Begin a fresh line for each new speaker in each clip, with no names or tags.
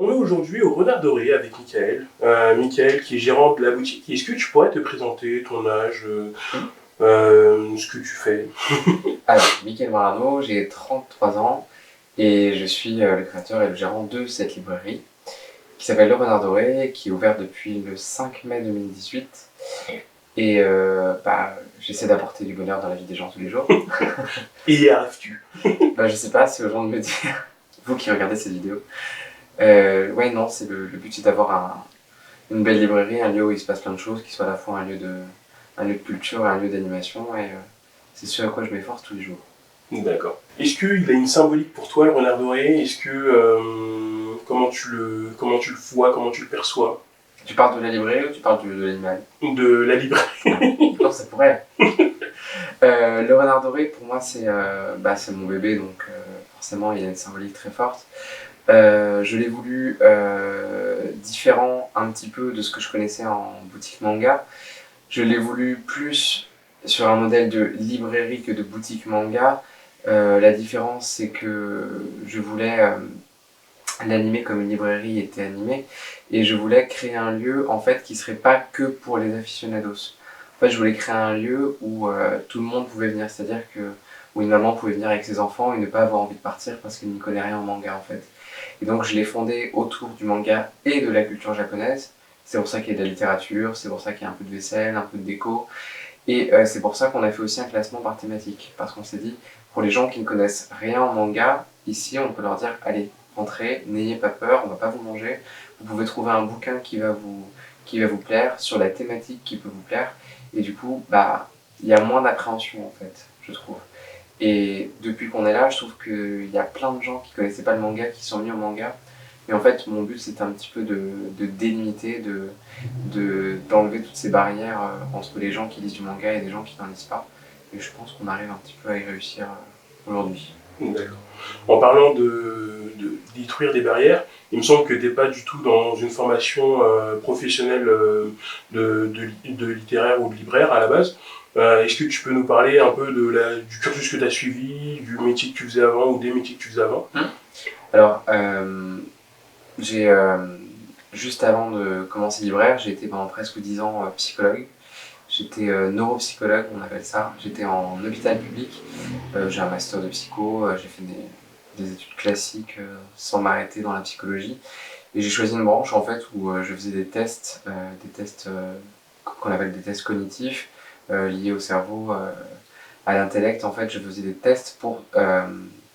On est aujourd'hui au Renard Doré avec Michael. Michael qui est gérant de la boutique. Est-ce que tu pourrais te présenter ton âge, ce que tu fais?
Alors, Michael Marano, j'ai 33 ans et je suis le créateur et le gérant de cette librairie qui s'appelle Le Renard Doré, qui est ouverte depuis le 5 mai 2018. Et j'essaie d'apporter du bonheur dans la vie des gens tous les jours.
Et y arrives-tu?
Je sais pas, c'est aux gens de me dire, vous qui regardez cette vidéo. Ouais, non, c'est le but, c'est d'avoir une belle librairie, un lieu où il se passe plein de choses, qui soit à la fois un lieu de culture et un lieu d'animation. Et c'est ce à quoi je m'efforce tous les jours.
D'accord. Est-ce qu'il a une symbolique pour toi, le Renard Doré? Est-ce que comment tu le vois, comment tu le perçois?
Tu parles de la librairie ou tu parles de l'animal?
De la librairie.
Non, ça pourrait. Le Renard Doré, pour moi, c'est mon bébé, donc forcément, il a une symbolique très forte. Je l'ai voulu différent un petit peu de ce que je connaissais en boutique manga. Je l'ai voulu plus sur un modèle de librairie que de boutique manga. La différence, c'est que je voulais l'animer comme une librairie était animée, et je voulais créer un lieu en fait qui serait pas que pour les aficionados. En fait, je voulais créer un lieu où tout le monde pouvait venir, c'est-à-dire que où une maman pouvait venir avec ses enfants et ne pas avoir envie de partir parce qu'elle n'y connaît rien en manga en fait. Et donc je l'ai fondé autour du manga et de la culture japonaise. C'est pour ça qu'il y a de la littérature, c'est pour ça qu'il y a un peu de vaisselle, un peu de déco. Et c'est pour ça qu'on a fait aussi un classement par thématique. Parce qu'on s'est dit, pour les gens qui ne connaissent rien en manga, ici on peut leur dire, allez, entrez, n'ayez pas peur, on va pas vous manger. Vous pouvez trouver un bouquin qui va vous plaire, sur la thématique qui peut vous plaire. Et du coup, il y a moins d'appréhension en fait, je trouve. Et depuis qu'on est là, je trouve qu'il y a plein de gens qui connaissaient pas le manga, qui sont mis au manga. Et en fait, mon but, c'était un petit peu de délimiter, d'enlever toutes ces barrières entre les gens qui lisent du manga et les gens qui n'en lisent pas. Et je pense qu'on arrive un petit peu à y réussir aujourd'hui.
D'accord. En parlant de détruire des barrières, il me semble que tu n'es pas du tout dans une formation professionnelle de littéraire ou de libraire à la base. Est-ce que tu peux nous parler un peu du cursus que tu as suivi, du métier que tu faisais avant ou des métiers que tu faisais avant?
Alors, j'ai juste avant de commencer libraire, j'ai été pendant presque 10 ans psychologue. J'étais neuropsychologue, on appelle ça. J'étais en hôpital public. J'ai un master de psycho, j'ai fait des études classiques sans m'arrêter dans la psychologie. Et j'ai choisi une branche en fait où je faisais des tests qu'on appelle des tests cognitifs liés au cerveau, à l'intellect. En fait, je faisais des tests pour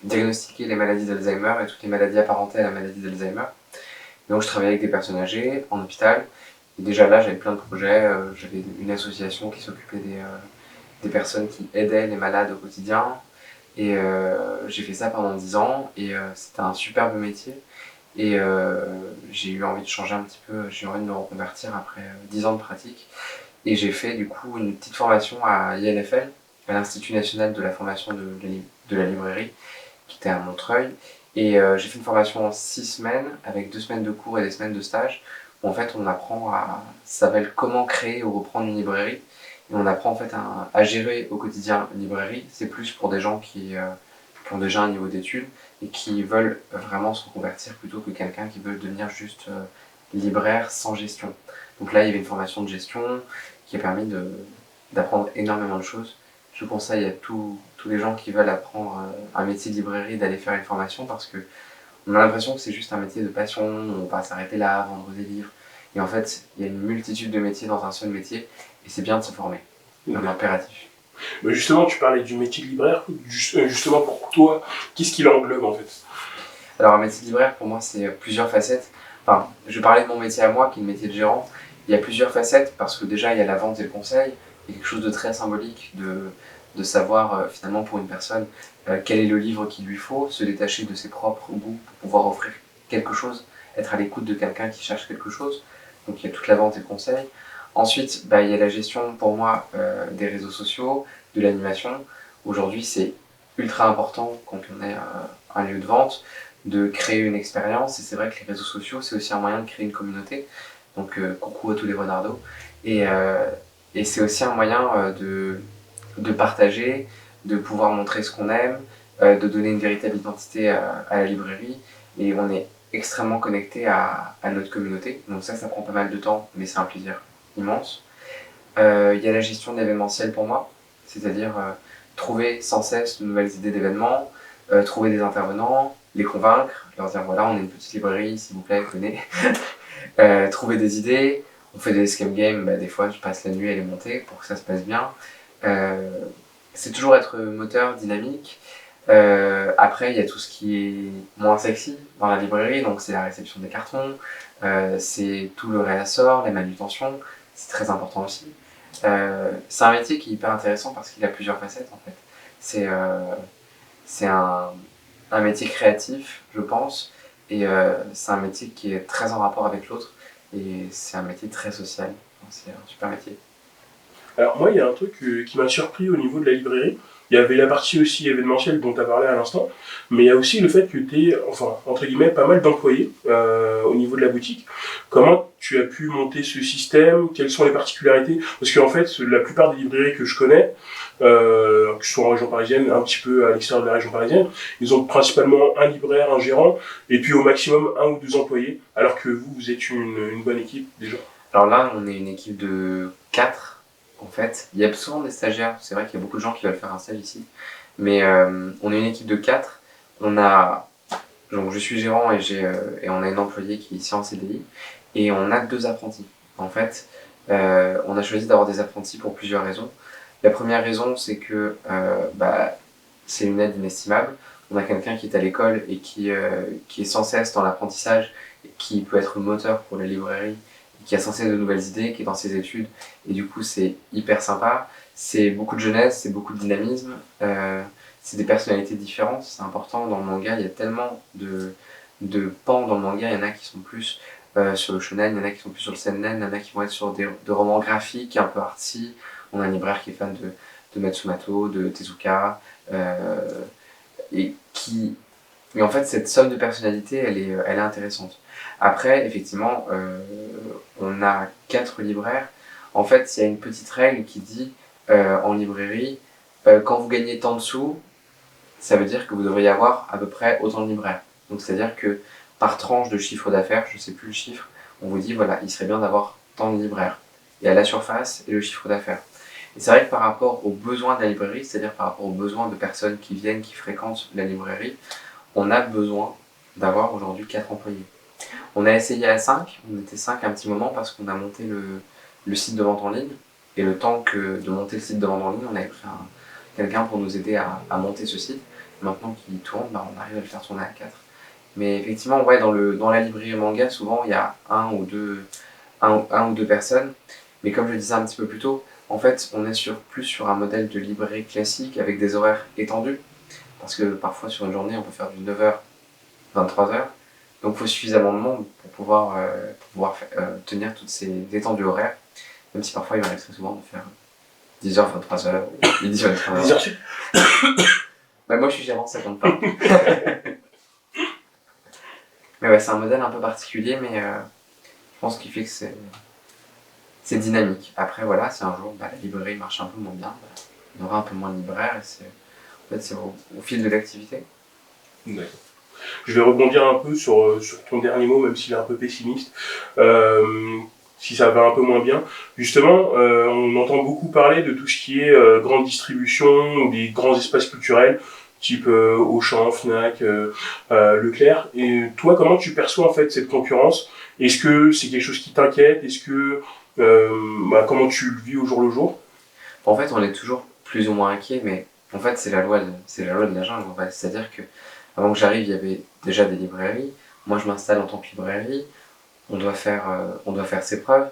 diagnostiquer les maladies d'Alzheimer et toutes les maladies apparentées à la maladie d'Alzheimer. Donc je travaillais avec des personnes âgées en hôpital. Et déjà là, j'avais plein de projets. J'avais une association qui s'occupait des personnes qui aidaient les malades au quotidien. Et j'ai fait ça pendant 10 ans. Et c'était un superbe métier. Et j'ai eu envie de changer un petit peu. J'ai eu envie de me reconvertir après 10 ans de pratique. Et j'ai fait du coup une petite formation à INFL, à l'Institut National de la Formation de la Librairie, qui était à Montreuil. Et j'ai fait une formation en 6 semaines, avec 2 semaines de cours et des semaines de stage, où en fait on apprend ça s'appelle comment créer ou reprendre une librairie. Et on apprend en fait à gérer au quotidien une librairie. C'est plus pour des gens qui ont déjà un niveau d'études et qui veulent vraiment se reconvertir plutôt que quelqu'un qui veut devenir juste libraire sans gestion. Donc là il y avait une formation de gestion qui a permis d'apprendre énormément de choses. Je conseille à tous les gens qui veulent apprendre un métier de librairie d'aller faire une formation parce que on a l'impression que c'est juste un métier de passion, on va s'arrêter là, vendre des livres. Et en fait, il y a une multitude de métiers dans un seul métier et c'est bien de se former. C'est un impératif.
Mais justement, tu parlais du métier de libraire. Justement, pour toi, qu'est-ce qui l'englobe en fait?
Alors, un métier de libraire, pour moi, c'est plusieurs facettes. Enfin, je parlais de mon métier à moi, qui est le métier de gérant. Il y a plusieurs facettes parce que déjà, il y a la vente et le conseil. Il y a quelque chose de très symbolique de savoir finalement pour une personne quel est le livre qu'il lui faut, se détacher de ses propres goûts pour pouvoir offrir quelque chose, être à l'écoute de quelqu'un qui cherche quelque chose. Donc il y a toute la vente et le conseil. Ensuite, il y a la gestion pour moi des réseaux sociaux, de l'animation. Aujourd'hui, c'est ultra important quand on est un lieu de vente de créer une expérience. Et c'est vrai que les réseaux sociaux, c'est aussi un moyen de créer une communauté. Donc coucou à tous les renardos. Et c'est aussi un moyen de partager, de pouvoir montrer ce qu'on aime, de donner une véritable identité à la librairie. Et on est extrêmement connecté à notre communauté. Donc ça prend pas mal de temps, mais c'est un plaisir immense. Il y a la gestion de l'événementiel pour moi, c'est-à-dire trouver sans cesse de nouvelles idées d'événements, trouver des intervenants, les convaincre, leur dire voilà, on est une petite librairie, s'il vous plaît, venez. Trouver des idées, on fait des escape games, des fois je passe la nuit à les monter pour que ça se passe bien. C'est toujours être moteur, dynamique. Après, il y a tout ce qui est moins sexy dans la librairie, donc c'est la réception des cartons, c'est tout le réassort, la manutention, c'est très important aussi. C'est un métier qui est hyper intéressant parce qu'il a plusieurs facettes en fait. C'est un métier créatif, je pense, et c'est un métier qui est très en rapport avec l'autre, et c'est un métier très social, donc c'est un super métier.
Alors moi, il y a un truc qui m'a surpris au niveau de la librairie. Il y avait la partie aussi événementielle dont tu as parlé à l'instant, mais il y a aussi le fait que tu es, enfin, entre guillemets, pas mal d'employés au niveau de la boutique. Comment tu as pu monter ce système? Quelles sont les particularités? Parce qu'en fait, la plupart des librairies que je connais, que ce soit en région parisienne, un petit peu à l'extérieur de la région parisienne, ils ont principalement un libraire, un gérant, et puis au maximum un ou deux employés, alors que vous êtes une bonne équipe déjà.
Alors là, on est une équipe de 4. En fait, il y a souvent des stagiaires, c'est vrai qu'il y a beaucoup de gens qui veulent faire un stage ici, mais on est une équipe de 4. Donc je suis gérant et on a une employée qui est ici en CDI, et on a 2 apprentis. En fait, on a choisi d'avoir des apprentis pour plusieurs raisons. La première raison, c'est que c'est une aide inestimable. On a quelqu'un qui est à l'école et qui est sans cesse dans l'apprentissage, qui peut être moteur pour la librairie, qui a sans cesse de nouvelles idées, qui est dans ses études, et du coup c'est hyper sympa. C'est beaucoup de jeunesse, c'est beaucoup de dynamisme, c'est des personnalités différentes, c'est important dans le manga, il y a tellement de pans dans le manga, il y en a qui sont plus sur le shonen, il y en a qui sont plus sur le seinen, il y en a qui vont être sur des romans graphiques, un peu artsy. On a un libraire qui est fan de Matsumoto, de Tezuka, et en fait cette somme de personnalités, elle est intéressante. Après, effectivement, on a 4 libraires. En fait, il y a une petite règle qui dit en librairie, quand vous gagnez tant de sous, ça veut dire que vous devriez avoir à peu près autant de libraires. Donc c'est-à-dire que par tranche de chiffre d'affaires, je ne sais plus le chiffre, on vous dit voilà, il serait bien d'avoir tant de libraires. Il y a la surface et le chiffre d'affaires. Et c'est vrai que par rapport aux besoins de la librairie, c'est-à-dire par rapport aux besoins de personnes qui viennent, qui fréquentent la librairie, on a besoin d'avoir aujourd'hui 4 employés. On a essayé à 5, on était 5 un petit moment parce qu'on a monté le site de vente en ligne. Et le temps de monter le site de vente en ligne, on avait pris quelqu'un pour nous aider à monter ce site. Maintenant qu'il tourne, on arrive à le faire tourner à 4. Mais effectivement, ouais, dans la librairie manga, souvent il y a un ou deux personnes. Mais comme je le disais un petit peu plus tôt, en fait, on est plus sur un modèle de librairie classique avec des horaires étendus. Parce que parfois sur une journée, on peut faire du 9h, 23h. Donc il faut suffisamment de monde pour pouvoir tenir toutes ces étendues horaires. Même si parfois il m'arrive très souvent de faire 10h, 23h, ou 10h, 23h.
10h.
Moi je suis gérant, ça compte pas. Mais ouais, c'est un modèle un peu particulier, mais je pense qu'il fait que c'est dynamique. Après voilà, si un jour la librairie marche un peu moins bien, il y aura un peu moins de libraires, et c'est au fil de l'activité.
D'accord. Je vais rebondir un peu sur ton dernier mot, même s'il est un peu pessimiste. Si ça va un peu moins bien. Justement, on entend beaucoup parler de tout ce qui est grande distribution ou des grands espaces culturels, type Auchan, Fnac, Leclerc. Et toi, comment tu perçois en fait cette concurrence? Est-ce que c'est quelque chose qui t'inquiète? Est-ce que comment tu le vis au jour le jour?
En fait, on est toujours plus ou moins inquiet, mais en fait, c'est la loi de la jungle. En fait. C'est-à-dire que avant que j'arrive, il y avait déjà des librairies. Moi, je m'installe en tant que librairie. On doit faire ses preuves.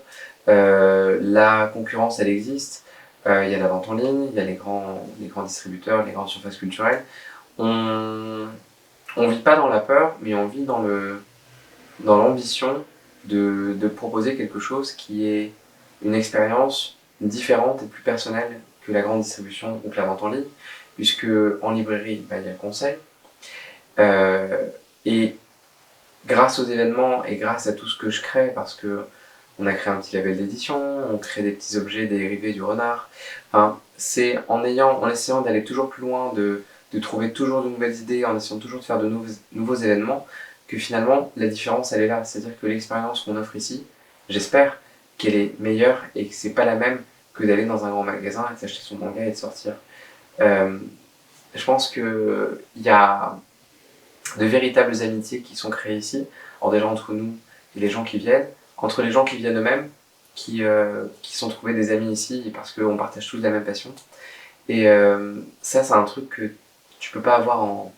La concurrence, elle existe. Il y a la vente en ligne, il y a les grands distributeurs, les grandes surfaces culturelles. On vit pas dans la peur, mais on vit dans l'ambition de proposer quelque chose qui est une expérience différente et plus personnelle que la grande distribution ou que la vente en ligne, puisque en librairie, il y a le conseil. Et grâce aux événements et grâce à tout ce que je crée, parce que on a créé un petit label d'édition, on crée des petits objets dérivés du renard. Enfin, c'est en essayant d'aller toujours plus loin, de trouver toujours de nouvelles idées, en essayant toujours de faire de nouveaux événements, que finalement la différence elle est là. C'est-à-dire que l'expérience qu'on offre ici, j'espère qu'elle est meilleure et que c'est pas la même que d'aller dans un grand magasin et de s'acheter son manga et de sortir. Je pense qu'il y a de véritables amitiés qui sont créées ici, alors déjà entre nous et les gens qui viennent, entre les gens qui viennent eux-mêmes, qui sont trouvés des amis ici parce qu'on partage tous la même passion. Et ça, c'est un truc que tu peux pas avoir en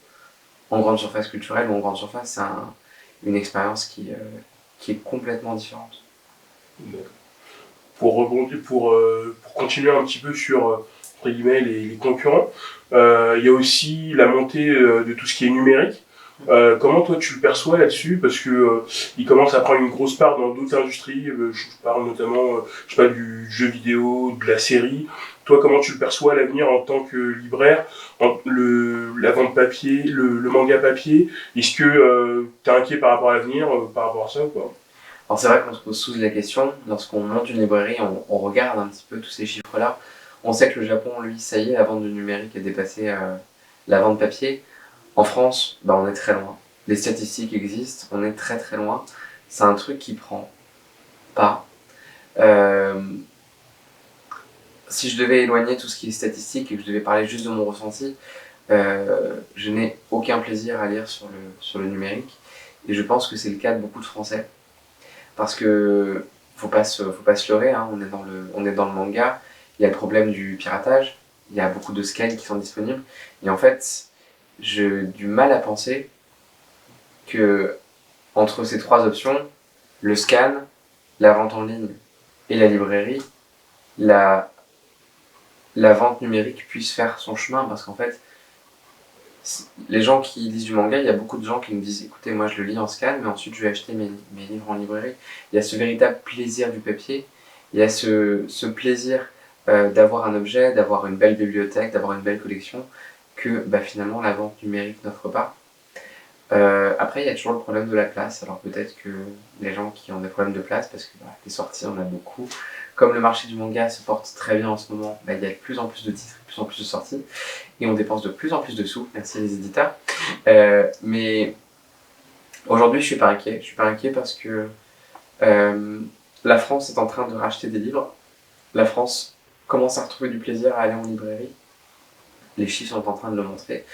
grande surface culturelle ou en grande surface. C'est une expérience qui est complètement différente.
Pour rebondir, pour continuer un petit peu sur entre guillemets, les concurrents, il y a aussi la montée de tout ce qui est numérique. Comment toi tu le perçois là-dessus? Parce que il commence à prendre une grosse part dans d'autres industries. Je parle notamment, je sais pas, du jeu vidéo, de la série. Toi, comment tu le perçois à l'avenir en tant que libraire, la vente papier, le manga papier? Est-ce que tu es inquiet par rapport à l'avenir, par rapport à ça ou pas?
Alors c'est vrai qu'on se pose tous la question, lorsqu'on monte une librairie, on regarde un petit peu tous ces chiffres-là. On sait que le Japon, lui, ça y est, la vente du numérique a dépassé la vente papier. En France, bah, on est très loin. Les statistiques existent, on est très très loin. C'est un truc qui prend pas. Euh, Si je devais éloigner tout ce qui est statistique et que je devais parler juste de mon ressenti, je n'ai aucun plaisir à lire sur le numérique. Et je pense que c'est le cas de beaucoup de Français. Parce que faut pas se leurrer, hein, on est dans le manga, il y a le problème du piratage, il y a beaucoup de scans qui sont disponibles, et en fait, j'ai du mal à penser que entre ces trois options, le scan, la vente en ligne et la librairie, la, la vente numérique puisse faire son chemin, parce qu'en fait, les gens qui lisent du manga, il y a beaucoup de gens qui nous disent écoutez, moi je le lis en scan, mais ensuite je vais acheter mes livres en librairie. Il y a ce véritable plaisir du papier, il y a ce plaisir d'avoir un objet, d'avoir une belle bibliothèque, d'avoir une belle collection que bah, finalement la vente numérique n'offre pas. Après, il y a toujours le problème de la place. Alors peut-être que les gens qui ont des problèmes de place, parce que bah, les sorties, on a beaucoup. Comme le marché du manga se porte très bien en ce moment, bah, il y a de plus en plus de titres, de plus en plus de sorties, et on dépense de plus en plus de sous. Merci les éditeurs. Mais aujourd'hui, je suis pas inquiet. Je suis pas inquiet parce que la France est en train de racheter des livres. La France commence à retrouver du plaisir à aller en librairie. Les chiffres sont en train de le montrer.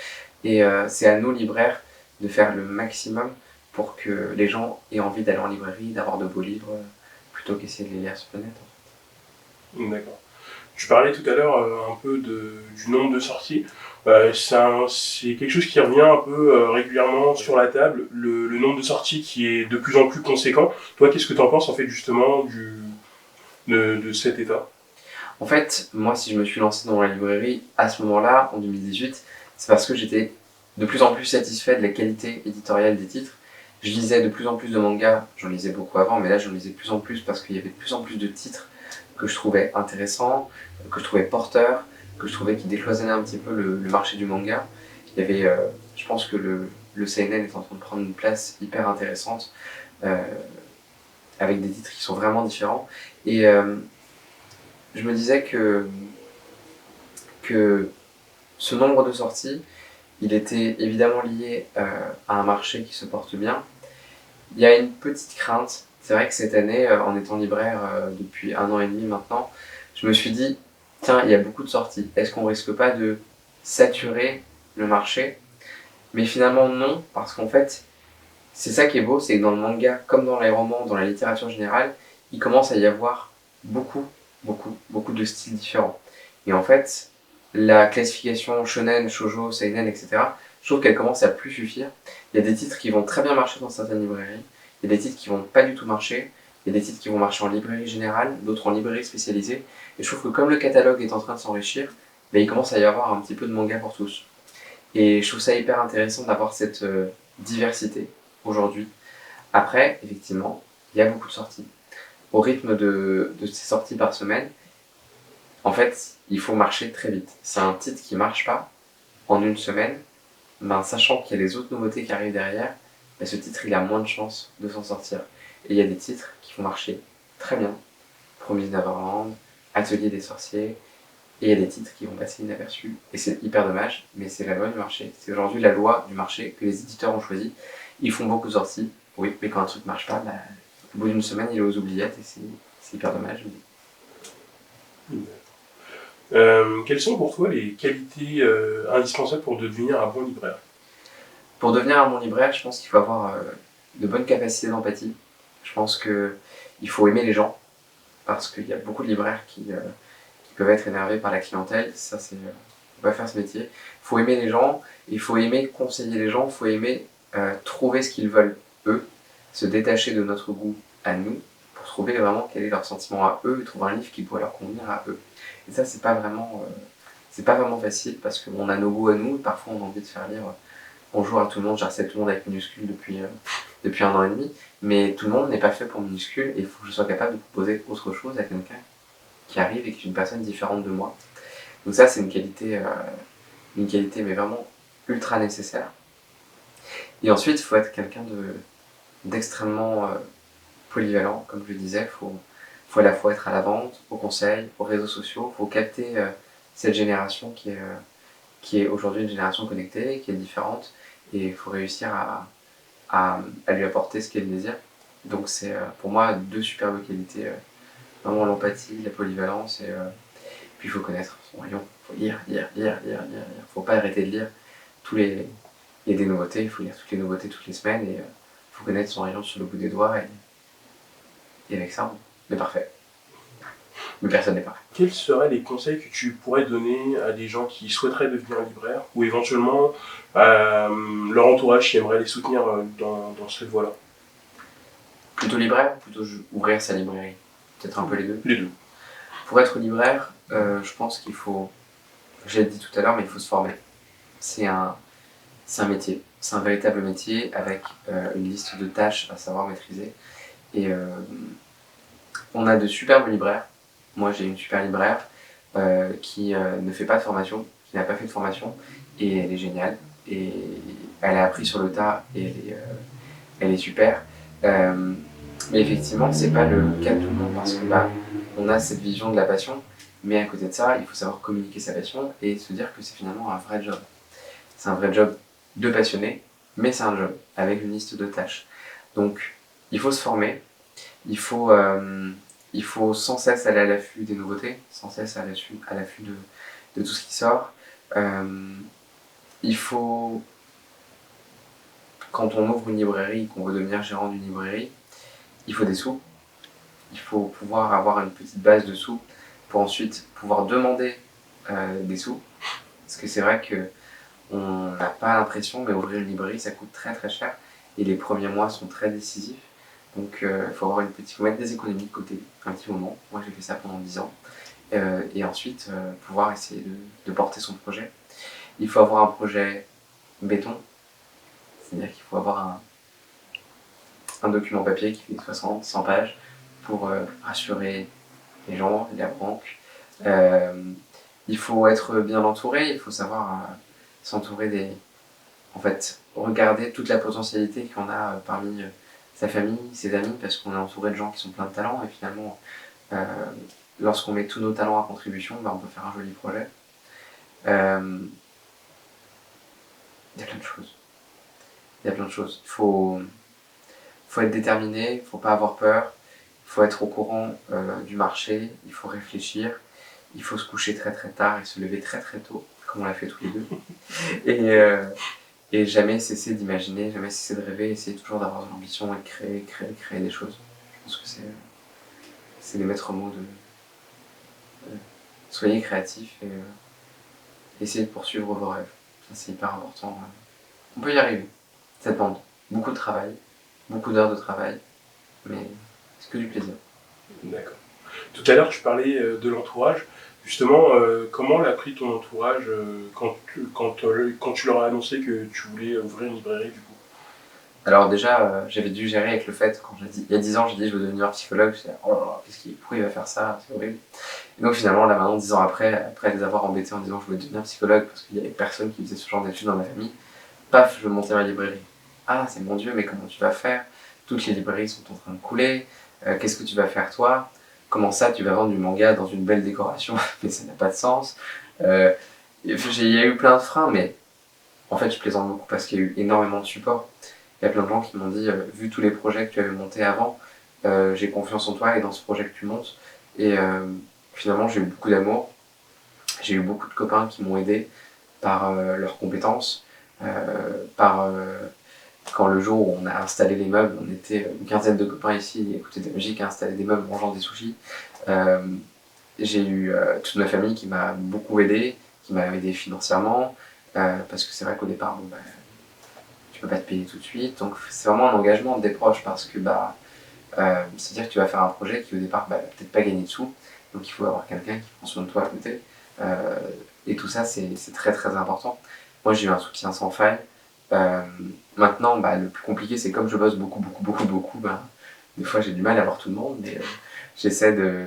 Et c'est à nos libraires de faire le maximum pour que les gens aient envie d'aller en librairie, d'avoir de beaux livres, plutôt qu'essayer de les lire sur le net. En
fait. D'accord. Tu parlais tout à l'heure un peu du nombre de sorties. C'est quelque chose qui revient un peu régulièrement sur la table, le nombre de sorties qui est de plus en plus conséquent. Toi, qu'est-ce que tu en penses en fait justement de cet état?
En fait, moi, si je me suis lancé dans la librairie à ce moment-là, en 2018, c'est parce que j'étais de plus en plus satisfait de la qualité éditoriale des titres. Je lisais de plus en plus de mangas, j'en lisais beaucoup avant, mais là j'en lisais de plus en plus parce qu'il y avait de plus en plus de titres que je trouvais intéressants, que je trouvais porteurs, que je trouvais qui décloisonnaient un petit peu le marché du manga. Il y avait, je pense que le seinen est en train de prendre une place hyper intéressante, avec des titres qui sont vraiment différents. Et je me disais que ce nombre de sorties, il était évidemment lié à un marché qui se porte bien. Il y a une petite crainte. C'est vrai que cette année, en étant libraire depuis 1 an et demi maintenant, je me suis dit, tiens, il y a beaucoup de sorties. Est-ce qu'on risque pas de saturer le marché? Mais finalement non, parce qu'en fait, c'est ça qui est beau, c'est que dans le manga, comme dans les romans, dans la littérature générale, il commence à y avoir beaucoup de styles différents. Et en fait, la classification shonen, shoujo, seinen, etc., je trouve qu'elle commence à plus suffire. Il y a des titres qui vont très bien marcher dans certaines librairies, il y a des titres qui vont pas du tout marcher, il y a des titres qui vont marcher en librairie générale, d'autres en librairie spécialisée. Et je trouve que comme le catalogue est en train de s'enrichir, ben, il commence à y avoir un petit peu de manga pour tous. Et je trouve ça hyper intéressant d'avoir cette diversité aujourd'hui. Après, effectivement, il y a beaucoup de sorties. Au rythme de ces sorties par semaine, en fait, il faut marcher très vite. C'est un titre qui marche pas en une semaine, ben, sachant qu'il y a les autres nouveautés qui arrivent derrière, ben, ce titre il a moins de chances de s'en sortir. Et il y a des titres qui vont marcher très bien. Promise Neverland, Atelier des sorciers, Et il y a des titres qui vont passer inaperçus. Et c'est hyper dommage, mais c'est la loi du marché. C'est aujourd'hui la loi du marché que les éditeurs ont choisi. Ils font beaucoup de sorties, oui, mais quand un truc marche pas, au bout d'une semaine, il est aux oubliettes et c'est hyper dommage.
Quelles sont pour toi les qualités indispensables pour devenir un bon libraire?
Pour devenir un bon libraire, je pense qu'il faut avoir de bonnes capacités d'empathie. Je pense qu'il faut aimer les gens, parce qu'il y a beaucoup de libraires qui peuvent être énervés par la clientèle. Ça, c'est faut pas faire ce métier. Il faut aimer les gens, il faut aimer conseiller les gens, il faut aimer trouver ce qu'ils veulent eux, se détacher de notre goût à nous, pour trouver vraiment quel est leur sentiment à eux, et trouver un livre qui pourrait leur convenir à eux. Et ça, c'est pas vraiment facile, parce qu'on a nos goûts à nous, et parfois on a envie de faire lire bonjour à tout le monde, j'accepte tout le monde avec minuscule depuis 1 an et demi, mais tout le monde n'est pas fait pour minuscule, et il faut que je sois capable de proposer autre chose à quelqu'un qui arrive et qui est une personne différente de moi. Donc ça, c'est une qualité mais vraiment ultra nécessaire. Et ensuite, il faut être quelqu'un d'extrêmement polyvalent, comme je le disais. Faut à la fois être à la vente, au conseil, aux réseaux sociaux. Il faut capter cette génération qui est aujourd'hui une génération connectée, qui est différente, et il faut réussir à lui apporter ce qu'elle désire. Donc c'est pour moi 2 superbes qualités, vraiment l'empathie, la polyvalence, et puis il faut connaître son rayon. Il faut lire. Il ne faut pas arrêter de lire. Il y a des nouveautés, il faut lire toutes les nouveautés toutes les semaines, et il faut connaître son rayon sur le bout des doigts, et avec ça, on est parfait. Mais personne n'est parfait.
Quels seraient les conseils que tu pourrais donner à des gens qui souhaiteraient devenir libraire ou éventuellement leur entourage qui aimerait les soutenir dans cette voie-là?
Plutôt libraire ou plutôt ouvrir sa librairie? Peut-être un peu les deux.
Les deux.
Pour être libraire, je pense qu'il faut, je l'ai dit tout à l'heure, mais il faut se former. C'est un métier, c'est un véritable métier avec une liste de tâches à savoir maîtriser. Et on a de superbes libraires. Moi, j'ai une super libraire qui ne fait pas de formation, qui n'a pas fait de formation, et elle est géniale. Et elle a appris sur le tas, et elle est super. Mais effectivement, c'est pas le cas de tout le monde, parce que on a cette vision de la passion, mais à côté de ça, il faut savoir communiquer sa passion et se dire que c'est finalement un vrai job. C'est un vrai job de passionné, mais c'est un job avec une liste de tâches. Donc, il faut se former, il faut sans cesse aller à l'affût des nouveautés, sans cesse à l'affût de tout ce qui sort. Il faut, quand on ouvre une librairie, qu'on veut devenir gérant d'une librairie, il faut des sous. Il faut pouvoir avoir une petite base de sous pour ensuite pouvoir demander des sous. Parce que c'est vrai qu'on n'a pas l'impression, mais ouvrir une librairie, ça coûte très très cher. Et les premiers mois sont très décisifs. Donc il faut mettre des économies de côté un petit moment. Moi j'ai fait ça pendant 10 ans. Et ensuite pouvoir essayer de porter son projet. Il faut avoir un projet béton. C'est-à-dire qu'il faut avoir un document papier qui fait 60, 100 pages pour rassurer les gens, la banque. Il faut être bien entouré, il faut savoir s'entourer en fait, regarder toute la potentialité qu'on a parmi sa famille, ses amis, parce qu'on est entouré de gens qui sont pleins de talents, et finalement, lorsqu'on met tous nos talents à contribution, on peut faire un joli projet. Il y a plein de choses. Il faut être déterminé, il ne faut pas avoir peur, il faut être au courant du marché, il faut réfléchir, il faut se coucher très très tard et se lever très très tôt, comme on l'a fait tous les deux. Et jamais cesser d'imaginer, jamais cesser de rêver, essayer toujours d'avoir de l'ambition et de créer des choses. Je pense que c'est les maîtres mots de soyez créatifs et essayez de poursuivre vos rêves. Ça, c'est hyper important. On peut y arriver. Ça demande beaucoup de travail, beaucoup d'heures de travail, mais c'est que du plaisir.
D'accord. Tout à l'heure, tu parlais de l'entourage. Justement, comment l'a pris ton entourage quand tu leur as annoncé que tu voulais ouvrir une librairie, du coup?
Alors déjà, j'avais dû gérer avec le fait, quand il y a 10 ans, j'ai dit je veux devenir psychologue, je me oh là là, pourquoi il va faire ça, c'est horrible. Et donc finalement, là maintenant, 10 ans après les avoir embêtés en disant je veux devenir psychologue, parce qu'il y avait personne qui faisait ce genre d'études dans ma famille, paf, je veux monter ma librairie. Ah, c'est mon Dieu, mais comment tu vas faire? Toutes les librairies sont en train de couler, qu'est-ce que tu vas faire toi? comment ça tu vas vendre du manga dans une belle décoration? Mais ça n'a pas de sens. Euh, il y a eu plein de freins, mais en fait je plaisante beaucoup parce qu'il y a eu énormément de support. Il y a plein de gens qui m'ont dit, vu tous les projets que tu avais montés avant, j'ai confiance en toi et dans ce projet que tu montes. Et finalement j'ai eu beaucoup d'amour, j'ai eu beaucoup de copains qui m'ont aidé par leurs compétences, par quand le jour où on a installé les meubles, on était une quinzaine de copains ici, écouter de la musique, à installer des meubles, mangeant des sushis. Euh, j'ai eu toute ma famille qui m'a beaucoup aidé, qui m'a aidé financièrement, parce que c'est vrai qu'au départ, bon, bah, tu peux pas te payer tout de suite, donc c'est vraiment un engagement des proches parce que c'est-à-dire que tu vas faire un projet qui au départ va peut-être pas gagner de sous, donc il faut avoir quelqu'un qui prend soin de toi à côté. Euh, et tout ça, c'est très très important. Moi, j'ai eu un soutien sans faille. Euh, Maintenant, le plus compliqué, c'est comme je bosse beaucoup, des fois j'ai du mal à voir tout le monde, mais j'essaie de,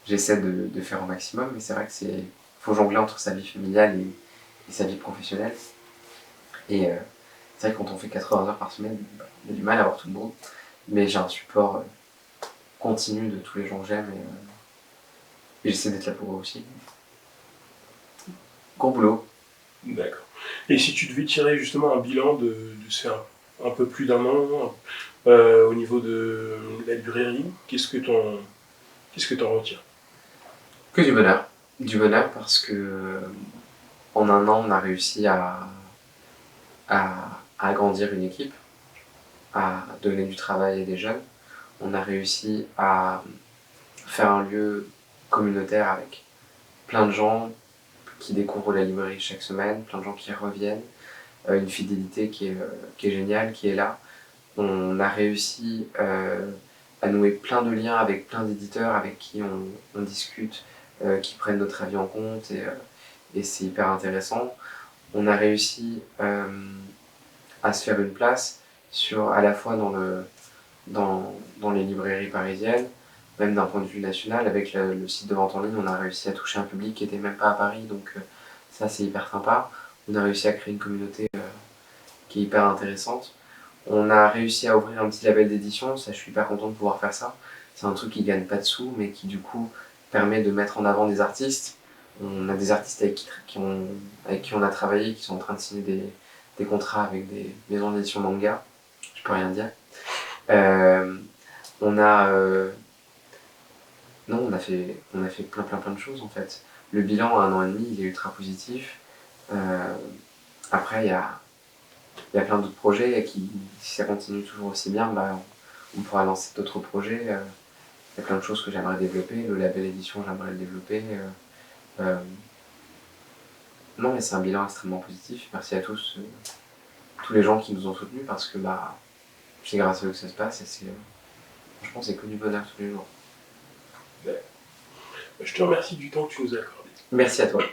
j'essaie de faire au maximum. Mais c'est vrai que faut jongler entre sa vie familiale et sa vie professionnelle. Et c'est vrai que quand on fait 80 heures par semaine, on a du mal à voir tout le monde. Mais j'ai un support continu de tous les gens que j'aime et j'essaie d'être là pour eux aussi. Gros boulot.
D'accord. Et si tu devais tirer justement un bilan de ces un peu plus d'un an au niveau de la librairie, qu'est-ce que t'en retires?
Que du bonheur. Du bonheur parce que en un an, on a réussi à agrandir une équipe, à donner du travail à des jeunes. On a réussi à faire un lieu communautaire avec plein de gens qui découvrent la librairie chaque semaine, plein de gens qui reviennent, une fidélité qui est géniale, qui est là. On a réussi à nouer plein de liens avec plein d'éditeurs avec qui on discute, qui prennent notre avis en compte et c'est hyper intéressant. On a réussi à se faire une place à la fois dans les librairies parisiennes, même d'un point de vue national, avec le site de vente en ligne, on a réussi à toucher un public qui n'était même pas à Paris, donc ça c'est hyper sympa. On a réussi à créer une communauté qui est hyper intéressante. On a réussi à ouvrir un petit label d'édition, ça je suis hyper content de pouvoir faire ça. C'est un truc qui gagne pas de sous, mais qui du coup permet de mettre en avant des artistes. On a des artistes avec qui on a travaillé, qui sont en train de signer des contrats avec des maisons d'édition manga, je peux rien dire. Euh, on a non, on a fait plein de choses en fait. Le bilan à un an et demi, il est ultra positif. Après, il y a plein d'autres projets qui, si ça continue toujours aussi bien, on pourra lancer d'autres projets. Il y a plein de choses que j'aimerais développer. Le label édition, j'aimerais le développer. Euh, non, mais c'est un bilan extrêmement positif. Merci à tous les gens qui nous ont soutenus parce que c'est grâce à eux que ça se passe et franchement, c'est que du bonheur tous les jours.
Je te remercie du temps que tu nous as accordé.
Merci à toi.